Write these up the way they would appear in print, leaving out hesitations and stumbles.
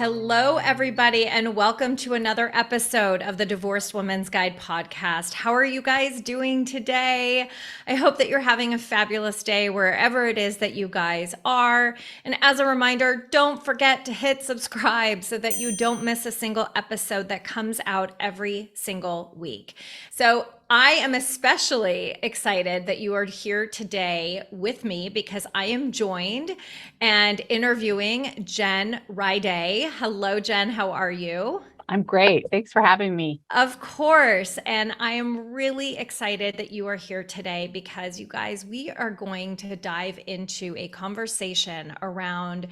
Hello, everybody, and welcome to another episode of the Divorced Woman's Guide podcast. How are you guys doing today? I hope that you're having a fabulous day wherever it is that you guys are. And as a reminder, don't forget to hit subscribe so that you don't miss a single episode that comes out every single week. So I am especially excited that you are here today with me because I am joined and interviewing Jen Riday. Hello, Jen. How are you? I'm great. Thanks for having me. Of course. And I am really excited that you are here today because you guys, we are going to dive into a conversation around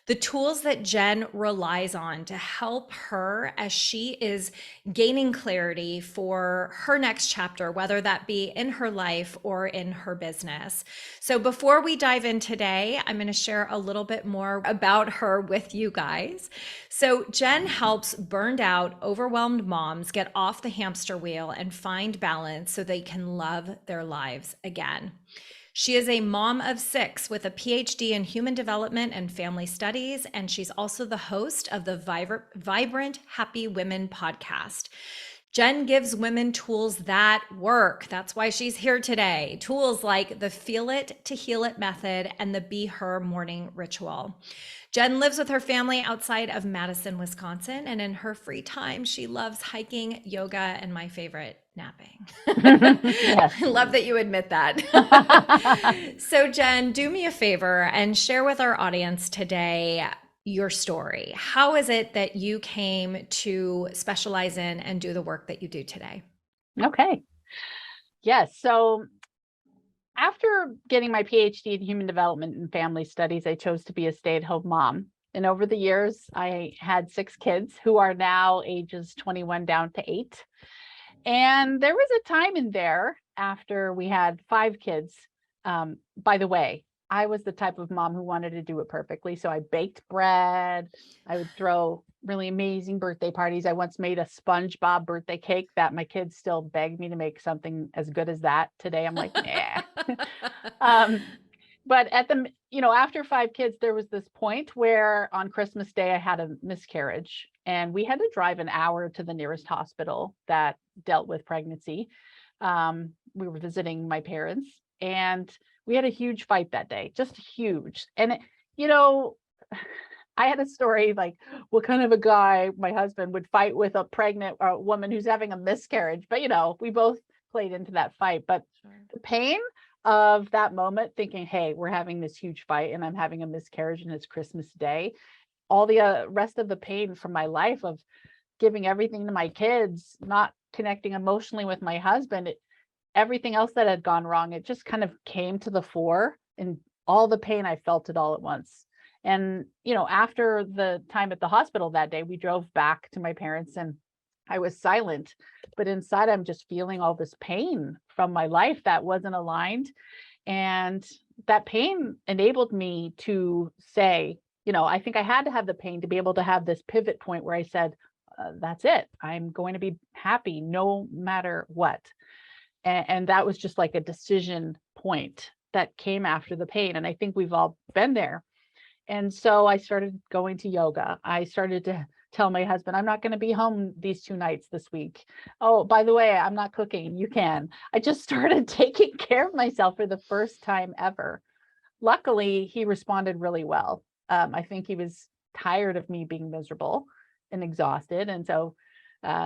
the tools that Jen relies on to help her as she is gaining clarity for her next chapter, whether that be in her life or in her business. So before we dive in today, I'm going to share a little bit more about her with you guys. So Jen helps burned out, overwhelmed moms get off the hamster wheel and find balance so they can love their lives again. She is a mom of 6 with a PhD in human development and family studies, and she's also the host of the Vibrant Happy Women podcast. Jen gives women tools that work. That's why she's here today. Tools like the Feel It to Heal It method and the Be Her morning ritual. Jen lives with her family outside of Madison, Wisconsin, and in her free time, she loves hiking, yoga, and my favorite, napping. Yes. I love that you admit that. So, Jen, do me a favor and share with our audience today your story. How is it that you came to specialize in and do the work that you do today? Okay. Yes. So after getting my PhD in human development and family studies, I chose to be a stay-at-home mom. And over the years, I had 6 kids who are now ages 21 down to 8. And there was a time in there after we had 5 kids. By the way, I was the type of mom who wanted to do it perfectly. So I baked bread. I would throw really amazing birthday parties. I once made a SpongeBob birthday cake that my kids still beg me to make something as good as that today. I'm like, nah. um, but after 5 kids, there was this point where on Christmas Day, I had a miscarriage and we had to drive an hour to the nearest hospital that dealt with pregnancy. We were visiting my parents and we had a huge fight that day, just huge. And, you know, I had a story like what kind of a guy my husband would fight with a pregnant woman who's having a miscarriage. But, we both played into that fight. But the pain of that moment, thinking, hey, we're having this huge fight and I'm having a miscarriage and it's Christmas Day, all the rest of the pain from my life of giving everything to my kids, not connecting emotionally with my husband, everything else that had gone wrong, it just kind of came to the fore and all the pain, I felt it all at once. And, after the time at the hospital that day, we drove back to my parents and I was silent, but inside I'm just feeling all this pain from my life that wasn't aligned. And that pain enabled me to say, I think I had to have the pain to be able to have this pivot point where I said, that's it. I'm going to be happy no matter what. And that was just like a decision point that came after the pain. And I think we've all been there. And so I started going to yoga. I started to tell my husband, I'm not going to be home these 2 nights this week. Oh, by the way, I'm not cooking. You can. I just started taking care of myself for the first time ever. Luckily, he responded really well. I think he was tired of me being miserable and exhausted. And so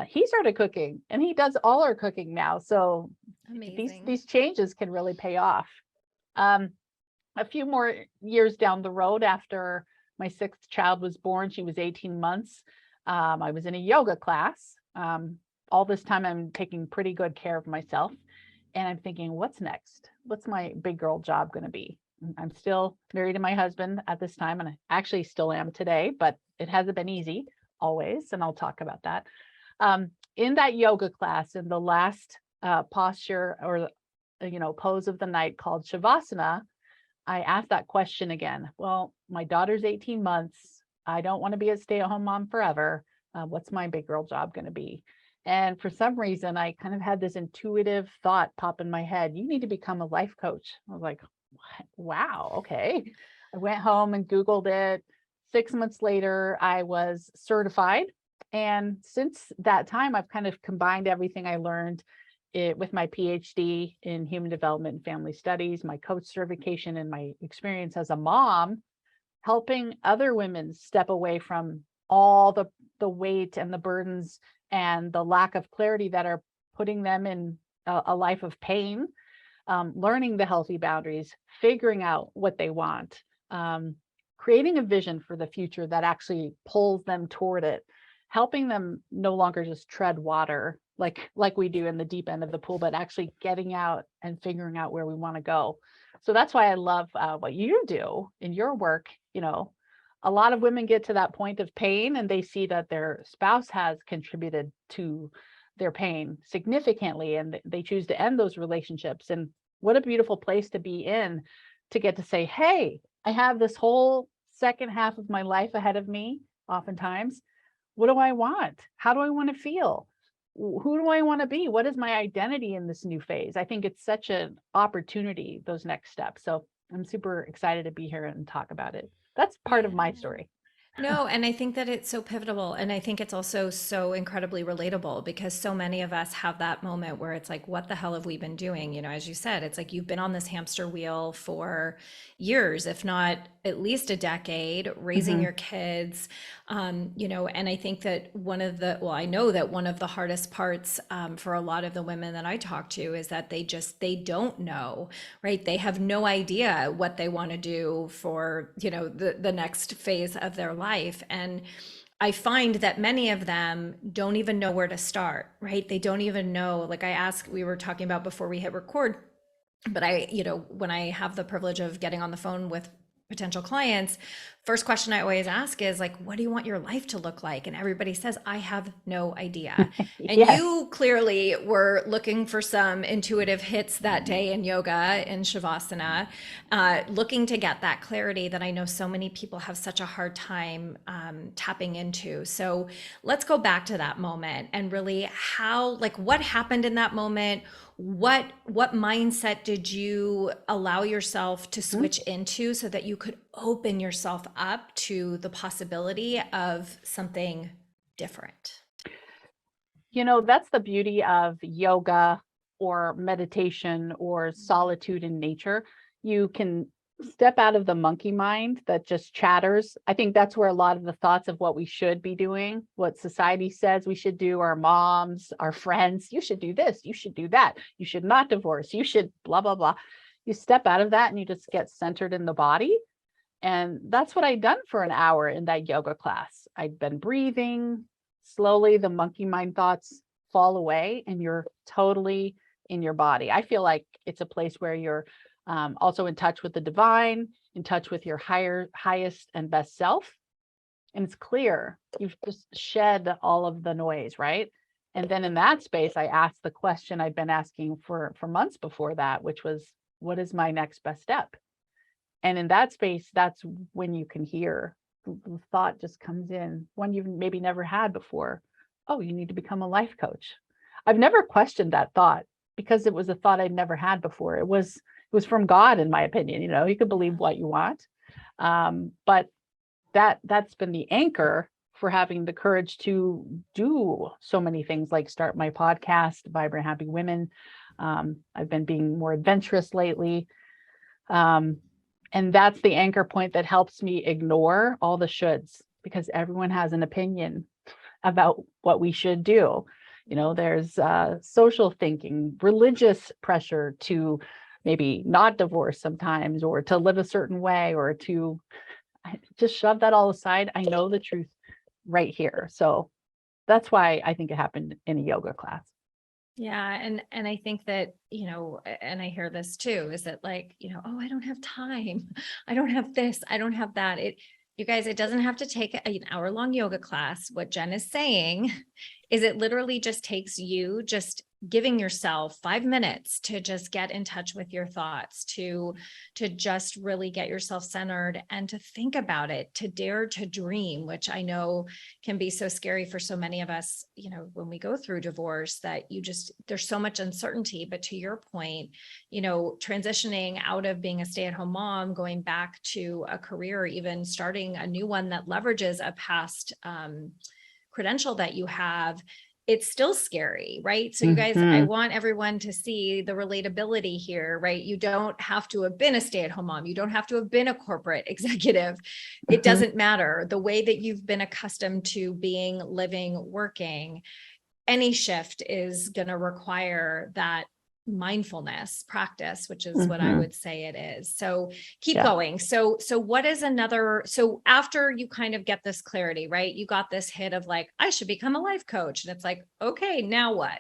he started cooking and he does all our cooking now. So Amazing. these changes can really pay off. A few more years down the road after my 6th child was born, she was 18 months. I was in a yoga class. All this time I'm taking pretty good care of myself. And I'm thinking, what's next? What's my big girl job going to be? I'm still married to my husband at this time, and I actually still am today, but it hasn't been easy always. And I'll talk about that. In that yoga class, in the last posture or, pose of the night called Shavasana, I asked that question again. Well, my daughter's 18 months. I don't want to be a stay-at-home mom forever. What's my big girl job going to be? And for some reason, I kind of had this intuitive thought pop in my head. You need to become a life coach. I was like, wow, okay. I went home and Googled it, 6 months later, I was certified. And since that time, I've kind of combined everything I learned with my PhD in human development and family studies, my coach certification, and my experience as a mom, helping other women step away from all the weight and the burdens and the lack of clarity that are putting them in a life of pain, learning the healthy boundaries, figuring out what they want, creating a vision for the future that actually pulls them toward it, helping them no longer just tread water like we do in the deep end of the pool, but actually getting out and figuring out where we want to go. So that's why I love what you do in your work. A lot of women get to that point of pain and they see that their spouse has contributed to their pain significantly, and they choose to end those relationships. And what a beautiful place to be in, to get to say, hey, I have this whole second half of my life ahead of me. Oftentimes, what do I want? How do I want to feel? Who do I want to be? What is my identity in this new phase? I think it's such an opportunity, those next steps. So I'm super excited to be here and talk about it. That's part of my Yeah. story. No, and I think that it's so pivotal. And I think it's also so incredibly relatable because so many of us have that moment where it's like, what the hell have we been doing? As you said, it's like you've been on this hamster wheel for years, if not at least a decade, raising Mhm. your kids. And I think that I know that one of the hardest parts for a lot of the women that I talk to is that they don't know, right? They have no idea what they want to do for, the next phase of their life. And I find that many of them don't even know where to start, right? They don't even know. Like we were talking about before we hit record, but when I have the privilege of getting on the phone with potential clients, first question I always ask is like, what do you want your life to look like? And everybody says, I have no idea. And Yes. you clearly were looking for some intuitive hits that day in yoga, in Shavasana, looking to get that clarity that I know so many people have such a hard time tapping into. So let's go back to that moment and really what happened in that moment. What mindset did you allow yourself to Mhm. switch into so that you could open yourself up to the possibility of something different? That's the beauty of yoga or meditation or solitude in nature. You can step out of the monkey mind that just chatters. I think that's where a lot of the thoughts of what we should be doing, what society says we should do, our moms, our friends, you should do this, you should do that, you should not divorce, you should blah, blah, blah. You step out of that and you just get centered in the body. And that's what I'd done for an hour in that yoga class. I'd been breathing. Slowly, the monkey mind thoughts fall away and you're totally in your body. I feel like it's a place where you're also in touch with the divine, in touch with your highest and best self. And it's clear. You've just shed all of the noise, right? And then in that space, I asked the question I'd been asking for months before that, which was, what is my next best step? And in that space, that's when you can hear the thought just comes in, one you've maybe never had before. Oh, you need to become a life coach. I've never questioned that thought because it was a thought I'd never had before. It was from God, in my opinion. You could believe what you want. But that's been the anchor for having the courage to do so many things, like start my podcast, Vibrant Happy Women. I've been being more adventurous lately. Um, and that's the anchor point that helps me ignore all the shoulds, because everyone has an opinion about what we should do. There's social thinking, religious pressure to maybe not divorce sometimes, or to live a certain way, or to just shove that all aside. I know the truth right here. So that's why I think it happened in a yoga class. Yeah, and I think that, and I hear this too, is that like, oh, I don't have time. I don't have this, I don't have that. You guys, it doesn't have to take an hour-long yoga class. What Jen is saying is it literally just takes you just giving yourself 5 minutes to just get in touch with your thoughts, to just really get yourself centered and to think about it, to dare to dream, which I know can be so scary for so many of us, when we go through divorce, that there's so much uncertainty. But to your point, transitioning out of being a stay-at-home mom, going back to a career, even starting a new one that leverages a past credential that you have, it's still scary, right? So you guys, I want everyone to see the relatability here, right? You don't have to have been a stay-at-home mom. You don't have to have been a corporate executive. It doesn't matter. The way that you've been accustomed to being, living, working, any shift is going to require that mindfulness practice, which is what I would say it is. So keep going. So what is so after you kind of get this clarity, right? You got this hit of like, I should become a life coach. And it's like, okay, now what?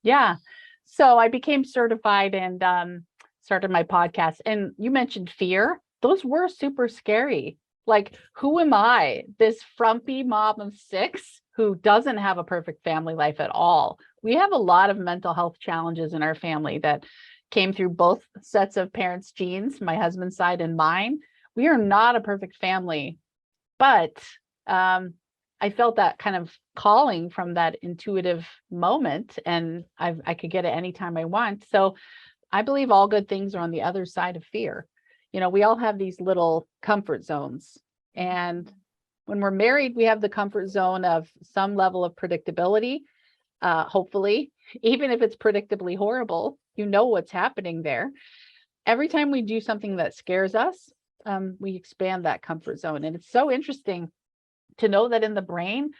Yeah. So I became certified and started my podcast. And you mentioned fear. Those were super scary. Like, who am I? This frumpy mom of 6 who doesn't have a perfect family life at all. We have a lot of mental health challenges in our family that came through both sets of parents' genes, my husband's side and mine. We are not a perfect family, but I felt that kind of calling from that intuitive moment, and I could get it anytime I want. So I believe all good things are on the other side of fear. We all have these little comfort zones. And when we're married, we have the comfort zone of some level of predictability, hopefully, even if it's predictably horrible, what's happening there. Every time we do something that scares us, we expand that comfort zone. And it's so interesting to know that in the brain,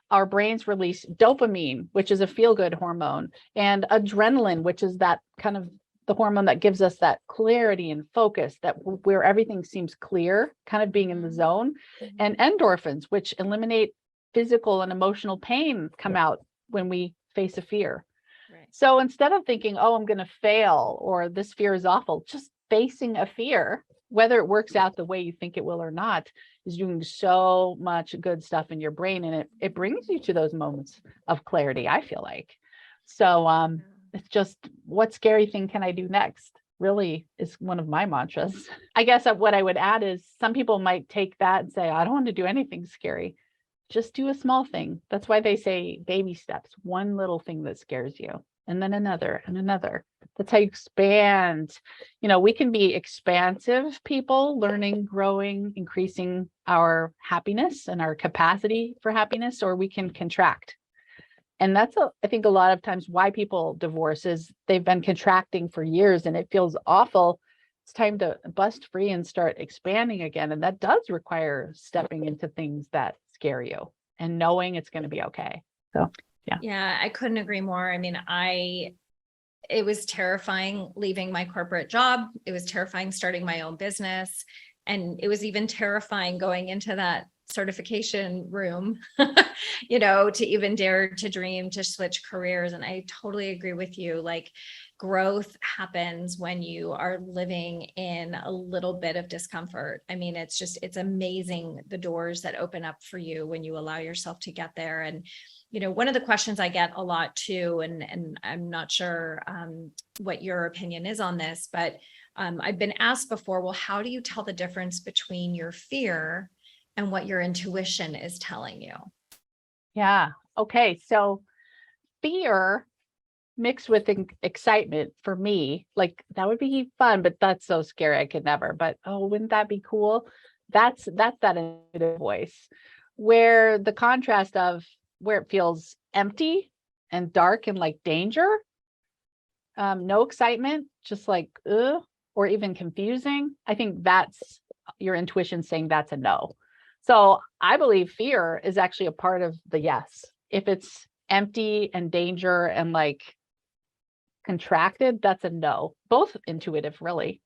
our brains release dopamine, which is a feel-good hormone, and adrenaline, which is that kind of the hormone that gives us that clarity and focus, that where everything seems clear, kind of being in the zone, and endorphins, which eliminate physical and emotional pain, come out when we face a fear. Right. So instead of thinking, oh, I'm going to fail, or this fear is awful, just facing a fear, whether it works out the way you think it will or not, is doing so much good stuff in your brain. And it brings you to those moments of clarity, I feel like. So it's just, what scary thing can I do next? Really is one of my mantras. I guess what I would add is some people might take that and say, I don't want to do anything scary. Just do a small thing. That's why they say baby steps, one little thing that scares you, and then another and another. That's how you expand. We can be expansive people, learning, growing, increasing our happiness and our capacity for happiness, or we can contract. And that's, I think, a lot of times why people divorce is they've been contracting for years and it feels awful. It's time to bust free and start expanding again. And that does require stepping into things that scare you and knowing it's going to be okay. So, yeah. Yeah, I couldn't agree more. I mean, it was terrifying leaving my corporate job. It was terrifying starting my own business. And it was even terrifying going into that certification room, to even dare to dream, to switch careers. And I totally agree with you. Like, growth happens when you are living in a little bit of discomfort. I mean, it's amazing the doors that open up for you when you allow yourself to get there. And, one of the questions I get a lot too, and I'm not sure what your opinion is on this, but I've been asked before, well, how do you tell the difference between your fear and what your intuition is telling you? Yeah. Okay. So fear mixed with excitement for me, like that would be fun, but that's so scary. I could never, but oh, wouldn't that be cool? That's that intuitive voice, where the contrast of where it feels empty and dark and like danger, no excitement, just like, or even confusing. I think that's your intuition saying that's a no. So I believe fear is actually a part of the yes. If it's empty and danger and like contracted, that's a no. Both intuitive, really.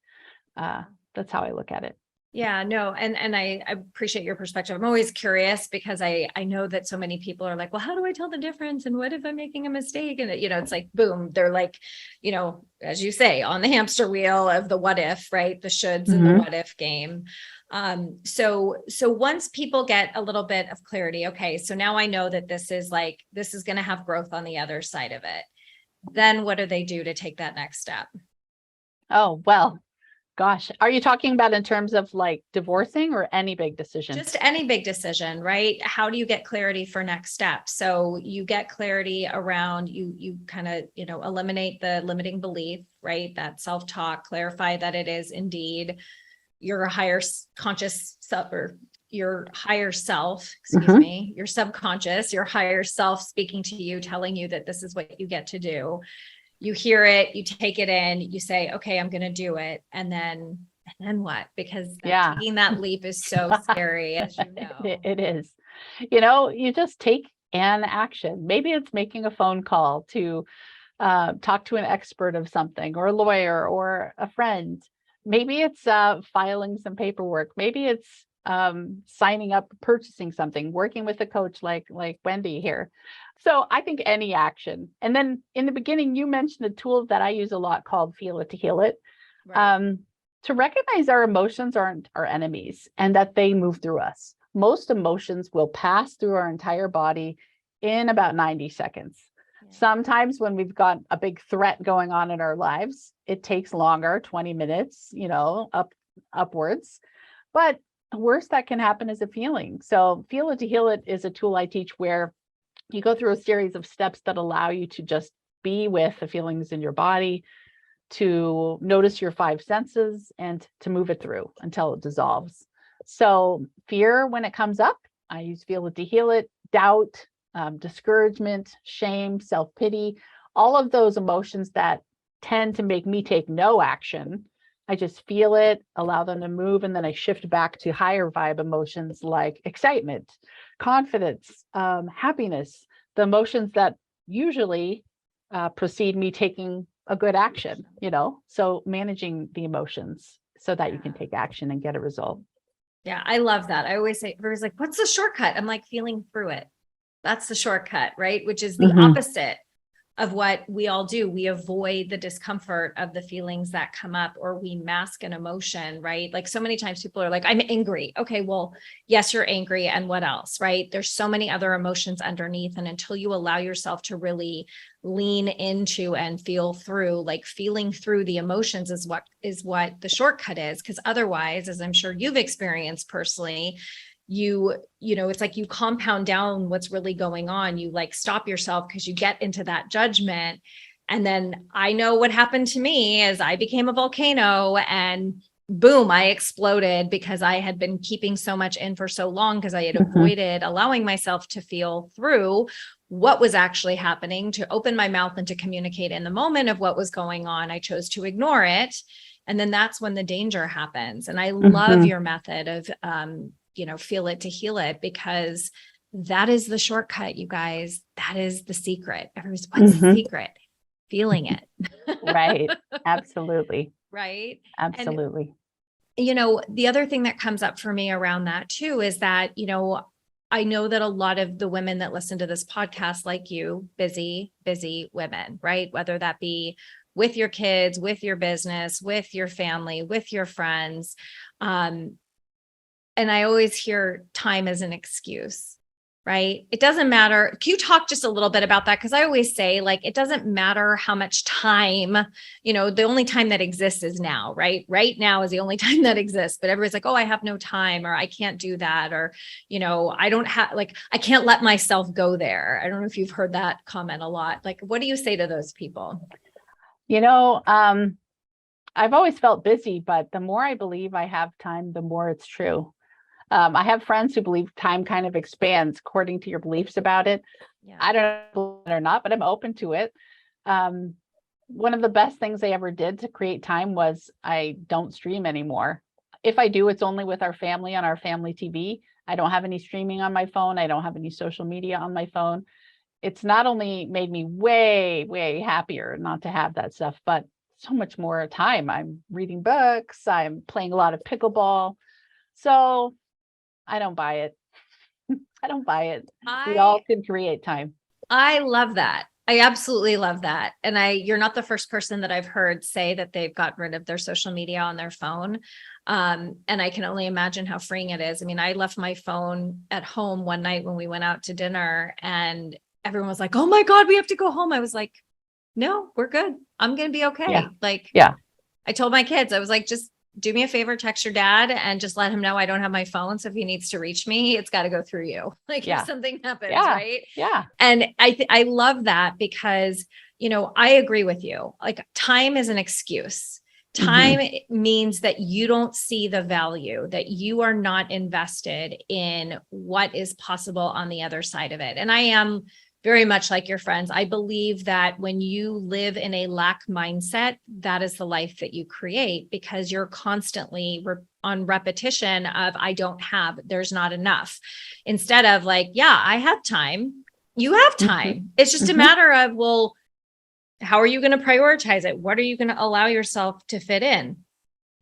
That's how I look at it. Yeah, no. And I appreciate your perspective. I'm always curious because I know that so many people are like, well, how do I tell the difference? And what if I'm making a mistake? And it's like, boom, they're like, as you say, on the hamster wheel of the what if, right? The shoulds and the what if game. So once people get a little bit of clarity, okay, so now I know that this is going to have growth on the other side of it. then what do they do to take that next step? Oh, well, gosh. Are you talking about in terms of like divorcing or any big decision? Just any big decision, right? How do you get clarity for next steps? So you get clarity around you kind of, eliminate the limiting belief, right? That self-talk, clarify that it is indeed your higher conscious self, or your higher self, excuse Mhm. me, your subconscious, your higher self speaking to you, telling you that this is what you get to do. You hear it, you take it in, you say, okay, I'm going to do it. And then what? Because Yeah, taking that leap is so scary, as you it know. it is. You just take an action. Maybe it's making a phone call to talk to an expert of something or a lawyer or a friend. Maybe it's filing some paperwork. Maybe it's signing up, purchasing something, working with a coach like Wendy here. So I think any action. And then in the beginning, you mentioned a tool that I use a lot called Feel It to Heal It. Right. Um, to recognize our emotions aren't our enemies and that they move through us. Most emotions will pass through our entire body in about 90 seconds. Yeah. Sometimes when we've got a big threat going on in our lives, it takes longer, 20 minutes, upwards. But the worst that can happen is a feeling. So Feel It to Heal It is a tool I teach where you go through a series of steps that allow you to just be with the feelings in your body, to notice your five senses, and to move it through until it dissolves. So fear, when it comes up, I use Feel It to Heal It. Doubt, discouragement, shame, self-pity, all of those emotions that tend to make me take no action. I just feel it, allow them to move, and then I shift back to higher vibe emotions like excitement, confidence, happiness, the emotions that usually precede me taking a good action, so managing the emotions so that you can Yeah. take action and get a result. Yeah. I love that. I always say, everybody's like, what's the shortcut? I'm like, feeling through it. That's the shortcut, right? Which is the Mm-hmm. opposite of what we all do. We avoid the discomfort of the feelings that come up, or we mask an emotion, right? Like so many times people are like, I'm angry. Okay, well, yes, you're angry. And what else, right? There's so many other emotions underneath. And until you allow yourself to really lean into and feel through, like feeling through the emotions is what the shortcut is. Because otherwise, as I'm sure you've experienced personally, it's like you compound down what's really going on. You like stop yourself because you get into that judgment. And then I know what happened to me as I became a volcano, and boom, I exploded because I had been keeping so much in for so long, because I had Mm-hmm. avoided allowing myself to feel through what was actually happening, to open my mouth and to communicate in the moment of what was going on. I chose to ignore it. And then that's when the danger happens. And I love Mm-hmm. your method of, feel it to heal it, because that is the shortcut, you guys. That is the secret. Everybody's, what's the Mm-hmm. secret? Feeling it. Right. Absolutely. Right. And, Absolutely. the other thing that comes up for me around that too is that, I know that a lot of the women that listen to this podcast, like you, busy, busy women, right? Whether that be with your kids, with your business, with your family, with your friends. Um, and I always hear time as an excuse, right? It doesn't matter. Can you talk just a little bit about that? Because I always say, like, it doesn't matter how much time, the only time that exists is now, right? Right now is the only time that exists. But everybody's like, oh, I have no time, or I can't do that, or, I don't have, like, I can't let myself go there. I don't know if you've heard that comment a lot. Like, what do you say to those people? You know, um, I've always felt busy, but the more I believe I have time, the more it's true. I have friends who believe time kind of expands according to your beliefs about it. Yeah. I don't know or not, but I'm open to it. Um, One of the best things I ever did to create time was I don't stream anymore. If I do, it's only with our family on our family TV. I don't have any streaming on my phone. I don't have any social media on my phone. It's not only made me way, way happier not to have that stuff, but so much more time. I'm reading books. I'm playing a lot of pickleball. So I don't buy it. I don't buy it. We all I can create time. I love that. I absolutely love that. And you're not the first person that I've heard say that they've gotten rid of their social media on their phone. And I can only imagine how freeing it is. I mean, I left my phone at home one night when we went out to dinner, and everyone was like, oh my God, we have to go home. I was like, no, we're good. I'm going to be Yeah. okay. Like Yeah. I told my kids, I was like, just do me a favor, text your dad and just let him know I don't have my phone. So if he needs to reach me, it's got to go through you. Like if Yeah. something happens, Yeah. right? Yeah. And I love that because, I agree with you. Like time is an excuse. Time Hmm. means that you don't see the value, that you are not invested in what is possible on the other side of it. And I am very much like your friends. I believe that when you live in a lack mindset, that is the life that you create because you're constantly on repetition of, I don't have, there's not enough. Instead of like, yeah, I have time. You have Hmm. time. It's just a Hmm. matter of, well, how are you going to prioritize it? What are you going to allow yourself to fit in?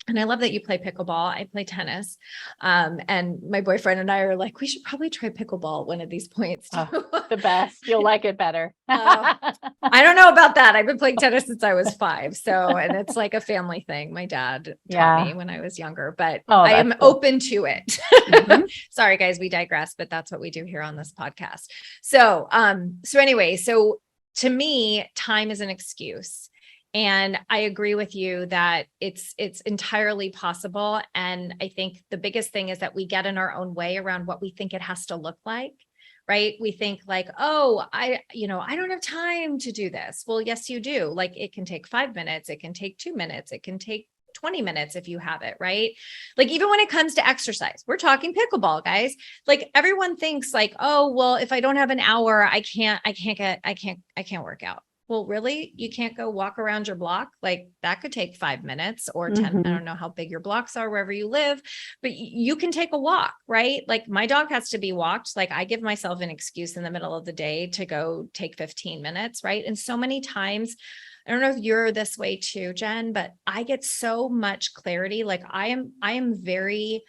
And I love that you play pickleball. I play tennis. And my boyfriend and I are like, we should probably try pickleball one of these points too. Oh, the best. You'll like it better. I don't know about that. I've been playing tennis since I was 5. So, and it's like a family thing. My dad taught me Yeah. when I was younger, but Oh, I that's am cool. open to it. Hmm. Sorry, guys, we digress, but that's what we do here on this podcast. So anyway, so to me, time is an excuse. And I agree with you that it's entirely possible. And I think the biggest thing is that we get in our own way around what we think it has to look like. Right. We think like, oh, I don't have time to do this. Well, yes, you do. Like it can take 5 minutes. It can take 2 minutes. It can take 20 minutes if you have it. Right. Like even when it comes to exercise, we're talking pickleball, guys. Like everyone thinks like, oh, well, if I don't have an hour, I can't work out. Well, really? You can't go walk around your block? Like that could take 5 minutes or 10. I Hmm. don't know how big your blocks are wherever you live, but you can take a walk, right? Like my dog has to be walked. Like I give myself an excuse in the middle of the day to go take 15 minutes, right? And so many times, I don't know if you're this way too, Jen, but I get so much clarity. Like I am very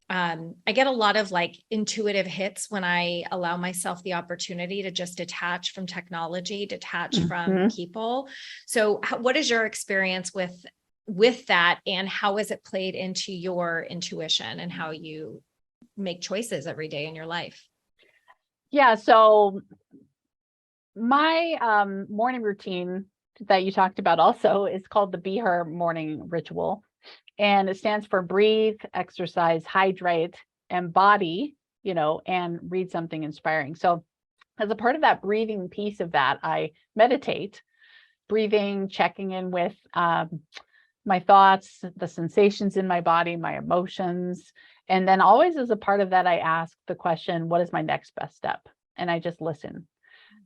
I get a lot of like intuitive hits when I allow myself the opportunity to just detach from technology, detach from Hmm. people. So what is your experience with that, and how has it played into your intuition and how you make choices every day in your life? Yeah. So my morning routine that you talked about also is called the Be Her morning ritual. And it stands for breathe, exercise, hydrate, and body, and read something inspiring. So as a part of that breathing piece of that, I meditate, breathing, checking in with my thoughts, the sensations in my body, my emotions. And then always as a part of that, I ask the question, what is my next best step? And I just listen.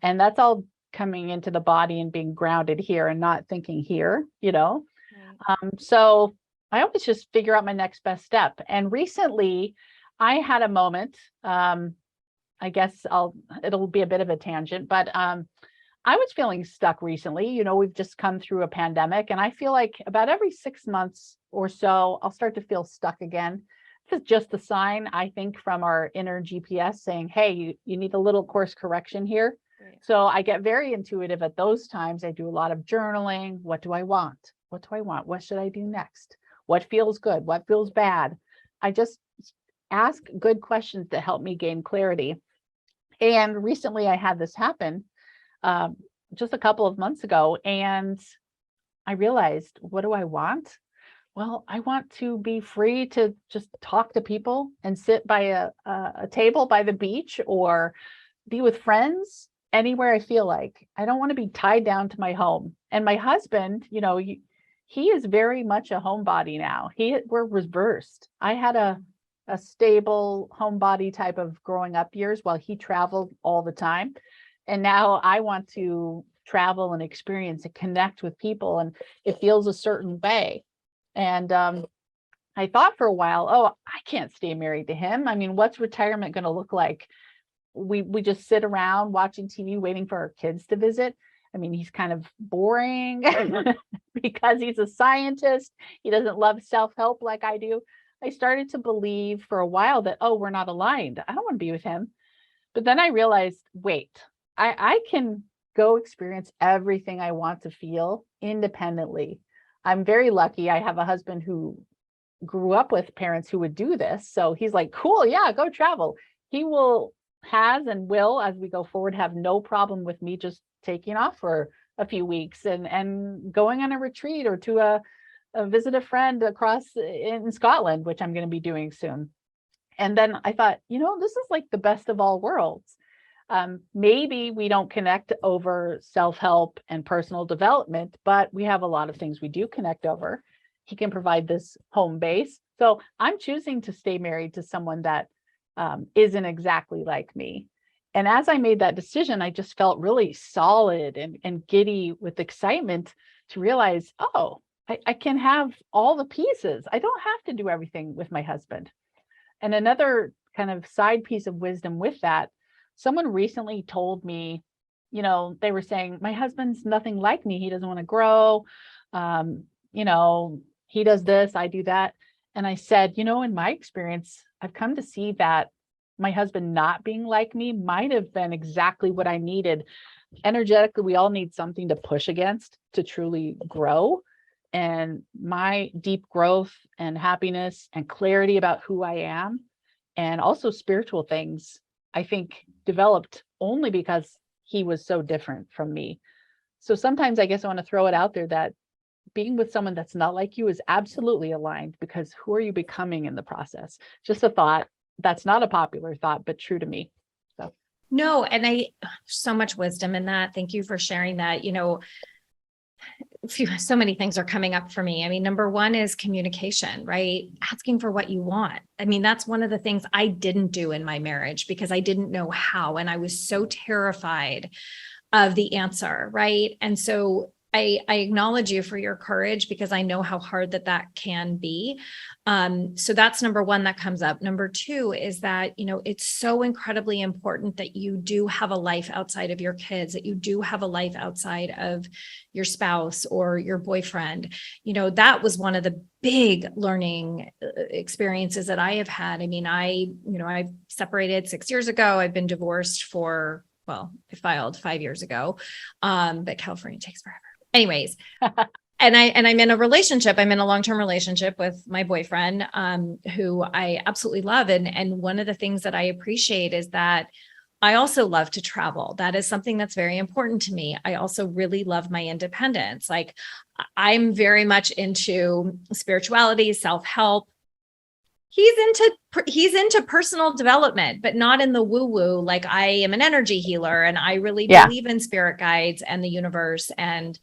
And that's all coming into the body and being grounded here and not thinking here. Right. So I always just figure out my next best step. And recently I had a moment, I guess it'll be a bit of a tangent, but I was feeling stuck recently. We've just come through a pandemic, and I feel like about every 6 months or so, I'll start to feel stuck again. This is just a sign, I think, from our inner GPS saying, hey, you need a little course correction here. Right. So I get very intuitive at those times. I do a lot of journaling. What do I want? What do I want? What should I do next? What feels good? What feels bad? I just ask good questions that help me gain clarity. And recently I had this happen um, just a couple of months ago, and I realized, what do I want? Well, I want to be free to just talk to people and sit by a table by the beach or be with friends anywhere I feel like. I don't want to be tied down to my home. And my husband, he is very much a homebody now. We're reversed. I had a stable homebody type of growing up years while he traveled all the time. And now I want to travel and experience and connect with people, and it feels a certain way. And I thought for a while, oh, I can't stay married to him. I mean, what's retirement going to look like? We just sit around watching TV waiting for our kids to visit. I mean, he's kind of boring because he's a scientist. He doesn't love self-help like I do. I started to believe for a while that, oh, we're not aligned. I don't want to be with him. But then I realized, wait, I can go experience everything I want to feel independently. I'm very lucky. I have a husband who grew up with parents who would do this. So he's like, cool, yeah, go travel. He has and will, as we go forward, have no problem with me just taking off for a few weeks and going on a retreat or to visit a friend across in Scotland, which I'm going to be doing soon. And then I thought, this is like the best of all worlds. Maybe we don't connect over self-help and personal development, but we have a lot of things we do connect over. He can provide this home base. So I'm choosing to stay married to someone that isn't exactly like me. And as I made that decision, I just felt really solid and giddy with excitement to realize, oh, I can have all the pieces. I don't have to do everything with my husband. And another kind of side piece of wisdom with that, someone recently told me, they were saying, my husband's nothing like me. He doesn't want to grow. He does this, I do that. And I said, in my experience, I've come to see that my husband not being like me might have been exactly what I needed. Energetically, we all need something to push against to truly grow. And my deep growth and happiness and clarity about who I am, and also spiritual things, I think developed only because he was so different from me. So sometimes I guess I want to throw it out there that being with someone that's not like you is absolutely aligned, because who are you becoming in the process? Just a thought. That's not a popular thought, but true to me. So No, and so much wisdom in that. Thank you for sharing that. So many things are coming up for me. I mean, number one is communication, right? Asking for what you want. I mean, that's one of the things I didn't do in my marriage because I didn't know how. And I was so terrified of the answer, right? And so I acknowledge you for your courage, because I know how hard that can be. So that's number one that comes up. Number two is that, it's so incredibly important that you do have a life outside of your kids, that you do have a life outside of your spouse or your boyfriend. That was one of the big learning experiences that I have had. I mean, I separated 6 years ago. I've been divorced I filed 5 years ago. But California takes forever. Anyways, and I'm in a relationship. I'm in a long-term relationship with my boyfriend, who I absolutely love. And one of the things that I appreciate is that I also love to travel. That is something that's very important to me. I also really love my independence. Like, I'm very much into spirituality, self-help. He's into personal development, but not in the woo-woo. Like, I am an energy healer and I really believe in spirit guides and the universe, and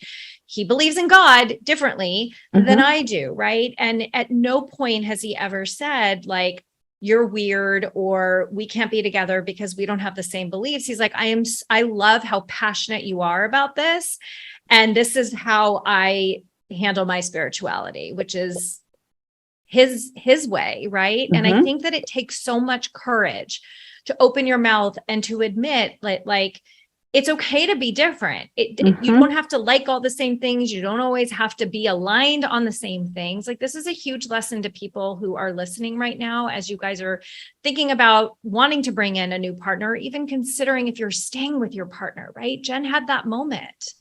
he believes in God differently than I do, right? And at no point has he ever said, like, you're weird or we can't be together because we don't have the same beliefs. He's like, I love how passionate you are about this, and this is how I handle my spirituality, which is his way, right? And I think that it takes so much courage to open your mouth and to admit, like it's okay to be different. You don't have to like all the same things. You don't always have to be aligned on the same things. Like, this is a huge lesson to people who are listening right now, as you guys are thinking about wanting to bring in a new partner, even considering if you're staying with your partner, right? Jen had that moment.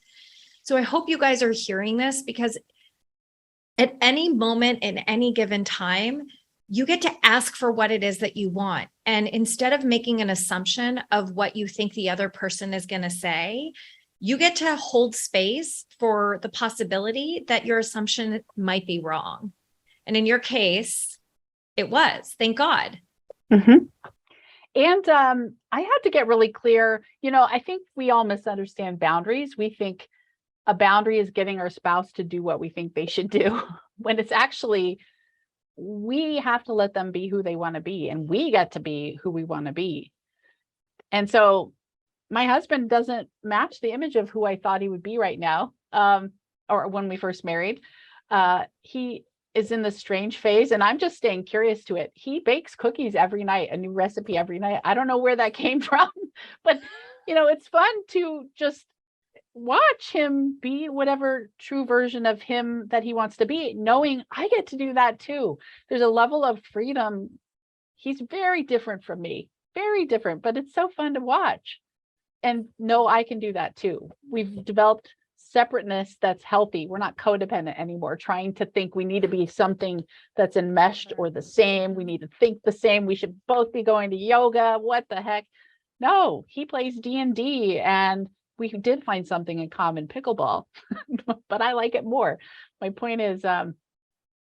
So I hope you guys are hearing this, because at any moment in any given time, you get to ask for what it is that you want. And instead of making an assumption of what you think the other person is going to say, you get to hold space for the possibility that your assumption might be wrong. And in your case, it was. Thank God. And I had to get really clear. I think we all misunderstand boundaries. We think a boundary is getting our spouse to do what we think they should do, when it's actually, we have to let them be who they want to be, and we get to be who we want to be. And so my husband doesn't match the image of who I thought he would be right now, or when we first married. He is in this strange phase, and I'm just staying curious to it. He bakes cookies every night, a new recipe every night. I don't know where that came from, but it's fun to just watch him be whatever true version of him that he wants to be, knowing I get to do that too. There's a level of freedom. He's very different from me, very different, but it's so fun to watch and know I can do that too. We've developed separateness that's healthy. We're not codependent anymore, trying to think we need to be something that's enmeshed or the same. We need to think the same. We should both be going to yoga. What the heck? No, he plays D&D and we did find something in common, pickleball, but I like it more. My point is,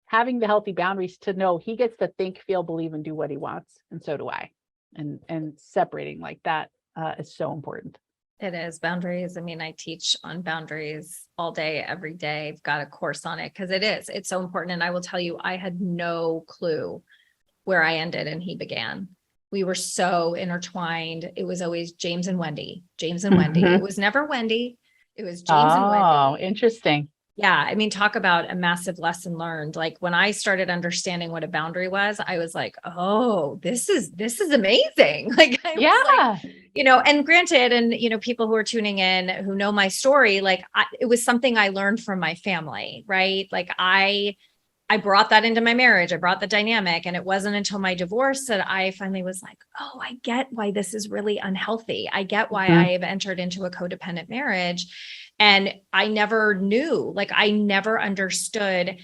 having the healthy boundaries to know he gets to think, feel, believe, and do what he wants, and so do I. And separating like that is so important. It is boundaries. I mean, I teach on boundaries all day, every day. I've got a course on it because it's so important. And I will tell you, I had no clue where I ended and he began. We were so intertwined. It was always James and Wendy, James and Wendy. It was never Wendy. It was James and Oh, Wendy. interesting. Yeah. I mean, talk about a massive lesson learned. Like when I started understanding what a boundary was, I was like, oh, this is amazing. Like I was Yeah. like, and granted, and, people who are tuning in who know my story, like it was something I learned from my family, right? Like I brought that into my marriage. I brought the dynamic. And it wasn't until my divorce that I finally was like, oh, I get why this is really unhealthy. I get why I have entered into a codependent marriage. And I never knew, like, I never understood.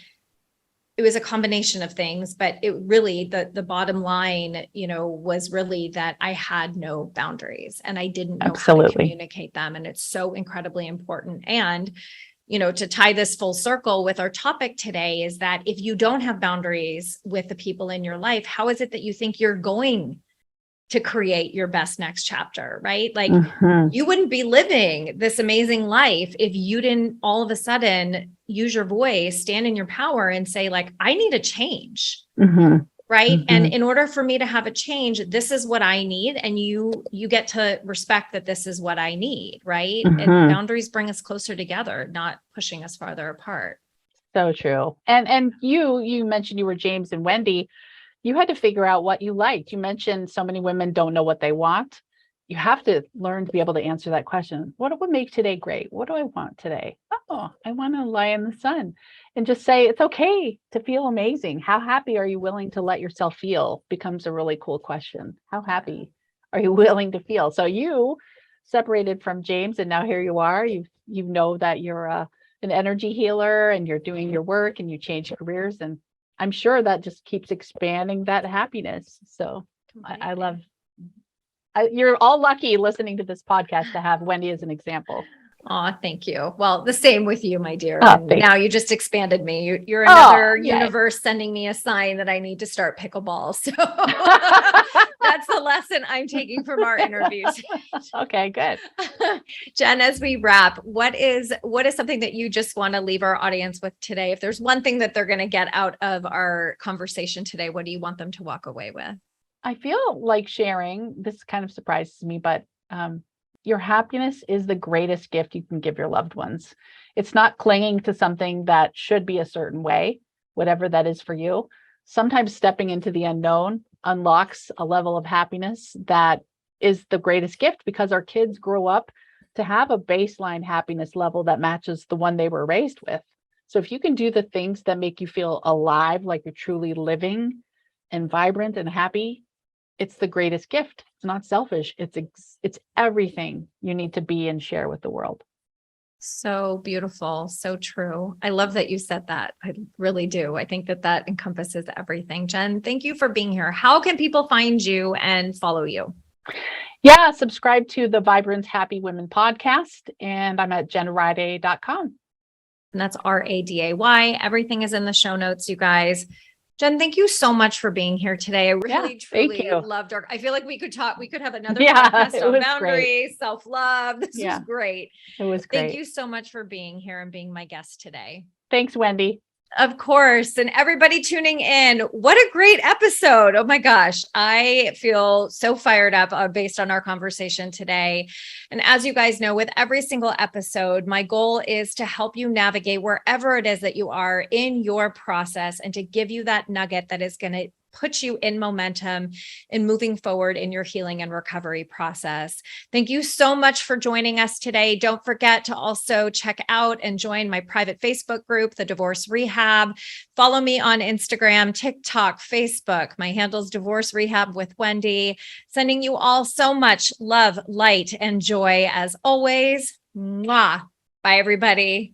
It was a combination of things, but it really, the bottom line, was really that I had no boundaries and I didn't know how to communicate them. And it's so incredibly important. And to tie this full circle with our topic today is that if you don't have boundaries with the people in your life, how is it that you think you're going to create your best next chapter, right? Like you wouldn't be living this amazing life if you didn't all of a sudden use your voice, stand in your power and say like, I need a change. Right. And in order for me to have a change, this is what I need. And you get to respect that this is what I need. Right. And boundaries bring us closer together, not pushing us farther apart. So true. And you mentioned you were James and Wendy. You had to figure out what you liked. You mentioned so many women don't know what they want. You have to learn to be able to answer that question. What would make today great? What do I want today? Oh, I want to lie in the sun and just say it's okay to feel amazing. How happy are you willing to let yourself feel becomes a really cool question. How happy are you willing to feel? So you separated from James and now here you are. You know that you're an energy healer and you're doing your work and you change careers, and I'm sure that just keeps expanding that happiness. So I love. You're all lucky listening to this podcast to have Wendy as an example. Oh, thank you. Well, the same with you, my dear. Oh, and now you just expanded me. You're another universe sending me a sign that I need to start pickleball. So that's the lesson I'm taking from our interviews. Okay, good. Jen, as we wrap, what is something that you just want to leave our audience with today? If there's one thing that they're going to get out of our conversation today, what do you want them to walk away with? I feel like sharing, this kind of surprises me, but your happiness is the greatest gift you can give your loved ones. It's not clinging to something that should be a certain way, whatever that is for you. Sometimes stepping into the unknown unlocks a level of happiness that is the greatest gift, because our kids grow up to have a baseline happiness level that matches the one they were raised with. So if you can do the things that make you feel alive, like you're truly living and vibrant and happy, it's the greatest gift. It's not selfish. It's everything you need to be and share with the world. So beautiful. So true. I love that you said that. I really do. I think that encompasses everything. Jen, thank you for being here. How can people find you and follow you? Yeah, subscribe to the Vibrant Happy Women podcast, and I'm at jenriday.com. And that's RADAY. Everything is in the show notes, you guys. Jen, thank you so much for being here today. I really, truly loved I feel like we could have another podcast on boundaries, self-love. This was great. It was great. Thank you so much for being here and being my guest today. Thanks, Wendy. Of course. And everybody tuning in, what a great episode. Oh my gosh. I feel so fired up based on our conversation today. And as you guys know, with every single episode, my goal is to help you navigate wherever it is that you are in your process and to give you that nugget that is going to put you in momentum and moving forward in your healing and recovery process. Thank you so much for joining us today. Don't forget to also check out and join my private Facebook group, The Divorce Rehab. Follow me on Instagram, TikTok, Facebook. My handle's Divorce Rehab with Wendy. Sending you all so much love, light, and joy as always. Mwah. Bye, everybody.